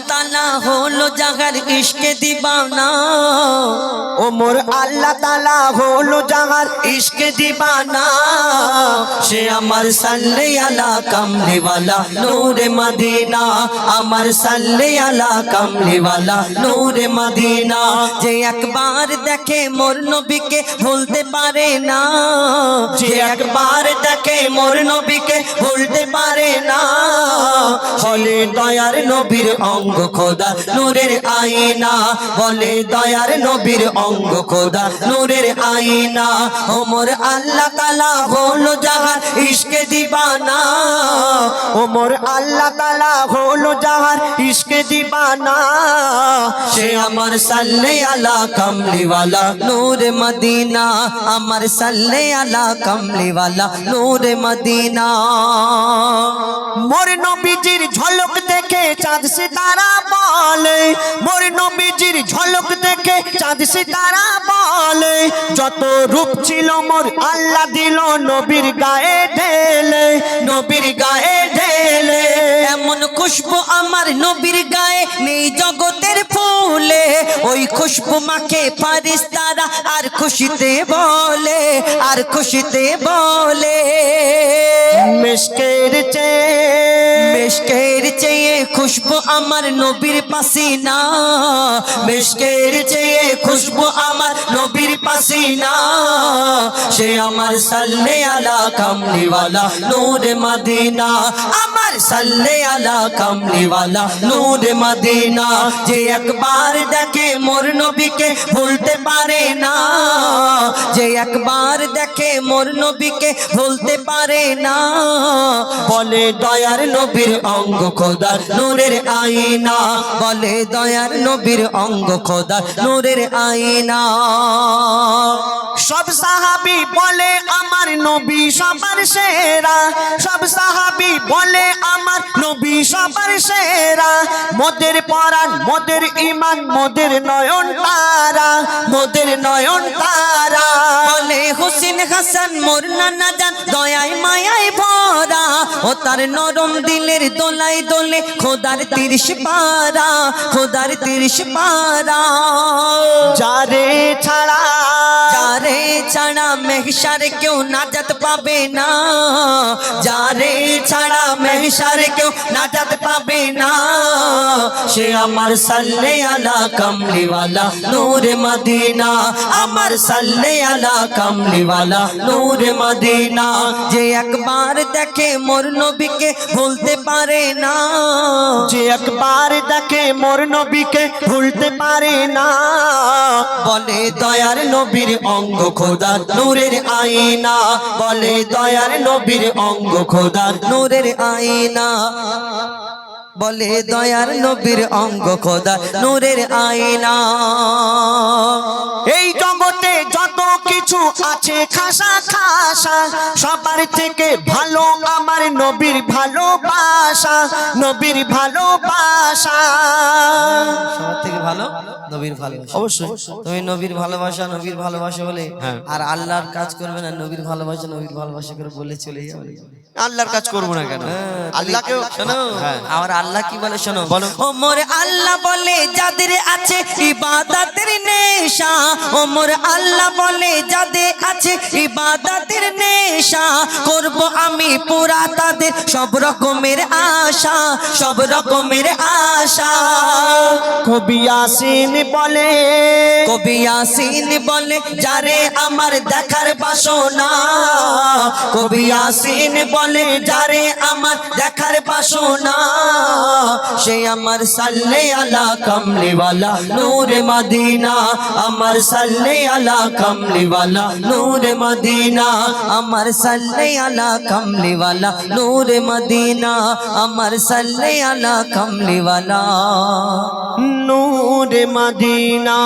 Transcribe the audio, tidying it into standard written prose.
তাআলা হলো যাহার ইশকে দিবানা, ও মোর আল্লাহ তাআলা হলো যাহার ইশকে দিবানা, সে আমার সাল্লে আলা কামলিওয়ালা নূরে মদিনা, আমার সাল্লে আলা কামলিওয়ালা নূরে মদিনা। যে একবার দেখে মোর নবীকে ভুলতে পারে না, যে একবার দেখে মোর নবীকে ভুলতে পারে না, বলে দয়ার নবীর অঙ্গ খোদা নূরের আয়না, বলে দয়ার নবীর অঙ্গ খোদা নূরের আয়না। ও মোর আল্লাহ তাআলা হলো যাহার ইশকে দিবানা, ও মোর আল্লাহ তাআলা হলো যাহার ইশকে দিবানা, সে আমার সাল্লে আলা কামলিওয়ালা নূরে মদিনা, আমার সাল্লে আলা কামলিওয়ালা নূরে মদিনা। মোর নবীজির ঝলক দেখে চাঁদ সিতারা বলে, মোর নবীজির ঝলক দেখে চাঁদ সিতারা বলে, যত রূপ ছিল মোর আল্লাহ দিল নবীর গায়ে ঢেলে, নবীর গায়ে ঢেলে। এমন খুশবু আমার নবীর গায়ে নেই জগতের ফুলে, ওই খুশবু মাখে ফারিস্তারা আর খুশিতে বলে, আর খুশিতে বলে। মিশকের চেয়ে, মিশকের চেয়ে খুশবু আমার নবীর পাসিনা, মিশকের চেয়ে খুশবু আমার নবীর পাসিনা, সে আমার সাল্লে আলা কামলিওয়ালা নূরে মদিনা, আমার সাল্লে আলা কামলিওয়ালা নূরে মদিনা। যে একবার দেখে মোর নবীকে ভুলতে পারে না, যে একবার দেখে মোর নবীকে ভুলতে পারে না, বলে দয়ার নবীর অঙ্গ খোদার নূরের আয়না, বলে দয়ার নবীর অঙ্গ খোদার নূরের আয়না। সব সাহাবী বলে আমার নবী সবার সেরা, সব সাহাবী বলে আমার নবী সবার সেরা, মোদের পরাণ মোদের ঈমান মোদের নয়ন তারা, মোদের নয়ন তারা, বলে হোসেন হাসান মোর নানা জান দয়ায় মায়ায় ভরা, ও তার নরম দিলের দোলাই দোলে খোদার 30 পারা, খোদার 30 পারা। যারে ছাড়া, যারে ছাড়া মেহশারে কেউ নাজাত পাবে না, যারে ছাড়া মেহশারে কেউ নাজাত পাবে না, সে আমার সাল্লে আলা কামলিওয়ালা নূরে মদিনা, আমার সাল্লে আলা কামলিওয়ালা নূরে মদিনা। যে একবার দেখে মোর নবীকে ভুলতে পারে না, যে একবার দেখে মোর নবীকে ভুলতে পারে না, বলে দয়ার নবীর অঙ্গ খোদার নূরের আয়না, বলে দয়ার নবীর অঙ্গ খোদার নূরের আয়না, বলে দয়ার নবীর অঙ্গ খোদা নূরের আয়না। এই জগতে যত কিছু আছে খাসা খাসা, সবার থেকে ভালো আমার নবীর ভালোবাসা, নবীর ভালোবাসা। সবার থেকে ভালো নবীর ভালোবাসা। অবশ্যই তুমি নবীর ভালোবাসা নবীর ভালোবাসা বলে আর আল্লাহর কাজ করবে না, নবীর ভালোবাসা নবীর ভালোবাসা করে বলে চলে যাবে। আল্লাহর কাজ করব না কেন? আল্লাহকে শোনো, আর আল্লাহ কি বলে শোনো, বলো। ও মোর আল্লাহ বলে যাদের আছে ইবাদতের নেশা, ও মোর আল্লাহ বলে যাদের আছে ইবাদতের নেশা, করব আমি পুরা তাদের সব রকমের আশা, সব রকমের আশা। কবি ইয়াসিন বলে, কবি ইয়াসিন বলে যারে আমার দেখার বাসনা, কবি ইয়াসিন বলে যারে আমার দেখার বাসনা, সে আমার সাল্লে আলা কামলিওয়ালা নূরে মদিনা, আমার সাল্লে আলা কামলিওয়ালা নূরে মদিনা, আমার সাল্লে আলা কামলিওয়ালা নূরে মদিনা, আমার সাল্লে আলা কামলিওয়ালা নূরে মদিনা।